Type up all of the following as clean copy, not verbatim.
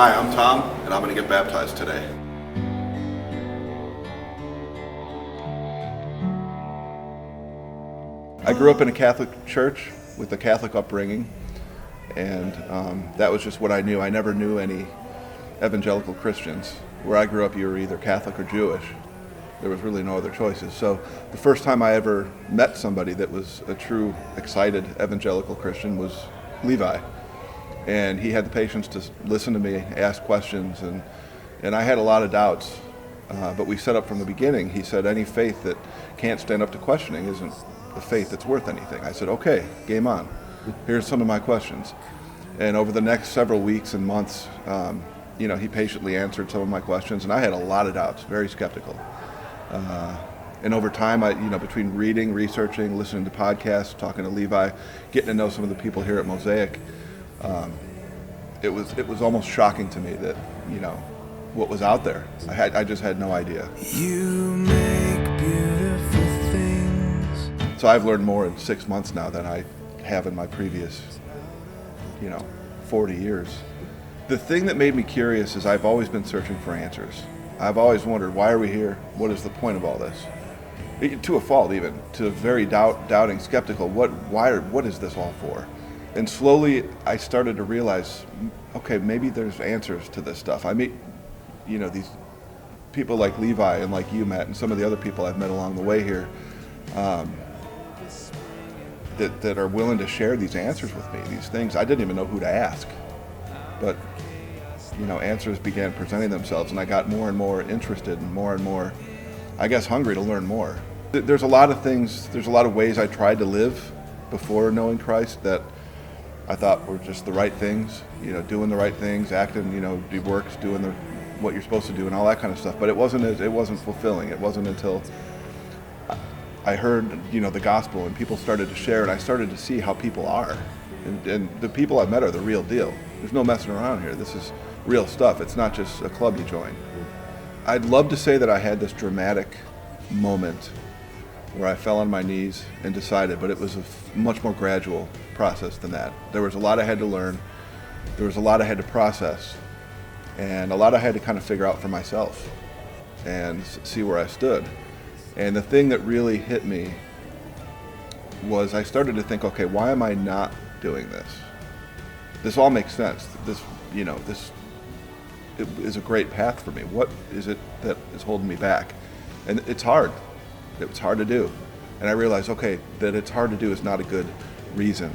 Hi, I'm Tom, and I'm going to get baptized today. I grew up in a Catholic church with a Catholic upbringing, and that was just what I knew. I never knew any evangelical Christians. Where I grew up, you were either Catholic or Jewish. There was really no other choices. So the first time I ever met somebody that was a true, excited evangelical Christian was Levi. And he had the patience to listen to me, ask questions, and I had a lot of doubts. But we set up from the beginning. He said, any faith that can't stand up to questioning isn't a faith that's worth anything. I said, okay, game on. Here's some of my questions. And over the next several weeks and months, he patiently answered some of my questions, and I had a lot of doubts, very skeptical. And over time, between reading, researching, listening to podcasts, talking to Levi, getting to know some of the people here at Mosaic, it was almost shocking to me that, what was out there. I just had no idea. You make beautiful things. So I've learned more in 6 months now than I have in my previous, 40 years. The thing that made me curious is I've always been searching for answers. I've always wondered, why are we here? What is the point of all this? To a fault even, to very doubting, skeptical, what is this all for? And slowly I started to realize, okay, maybe there's answers to this stuff. I meet, these people like Levi and like you, Matt, and some of the other people I've met along the way here that are willing to share these answers with me, these things. I didn't even know who to ask. But, answers began presenting themselves, and I got more and more interested and more, I guess, hungry to learn more. There's a lot of things, there's a lot of ways I tried to live before knowing Christ that I thought were just the right things, doing the right things, acting, do works, doing what you're supposed to do and all that kind of stuff. But it wasn't fulfilling. It wasn't until I heard, the gospel and people started to share, and I started to see how people are. And the people I've met are the real deal. There's no messing around here. This is real stuff. It's not just a club you join. I'd love to say that I had this dramatic moment where I fell on my knees and decided, but it was a much more gradual process than that. There was a lot I had to learn. There was a lot I had to process, and a lot I had to kind of figure out for myself and see where I stood. And the thing that really hit me was I started to think, okay, why am I not doing this? This all makes sense. This is a great path for me. What is it that is holding me back? And it's hard. It's hard to do. And I realized, okay, that it's hard to do is not a good reason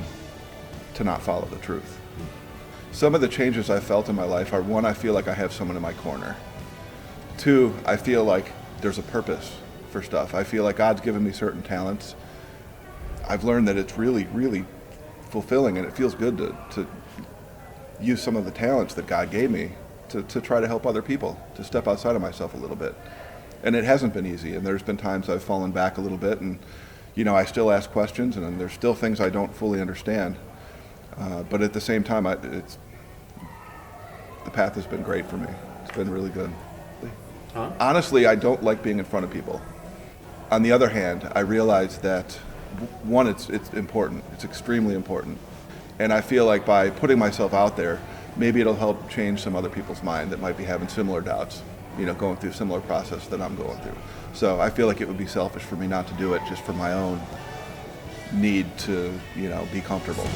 to not follow the truth. Some of the changes I felt in my life are, one, I feel like I have someone in my corner. Two, I feel like there's a purpose for stuff. I feel like God's given me certain talents. I've learned that it's really, really fulfilling, and it feels good to use some of the talents that God gave me to try to help other people, to step outside of myself a little bit. And it hasn't been easy, and there's been times I've fallen back a little bit, and I still ask questions, and there's still things I don't fully understand. But at the same time, the path has been great for me. It's been really good. Huh? Honestly, I don't like being in front of people. On the other hand, I realize that, one, it's important. It's extremely important. And I feel like by putting myself out there, maybe it'll help change some other people's mind that might be having similar doubts, going through a similar process that I'm going through. So I feel like it would be selfish for me not to do it just for my own need to, be comfortable.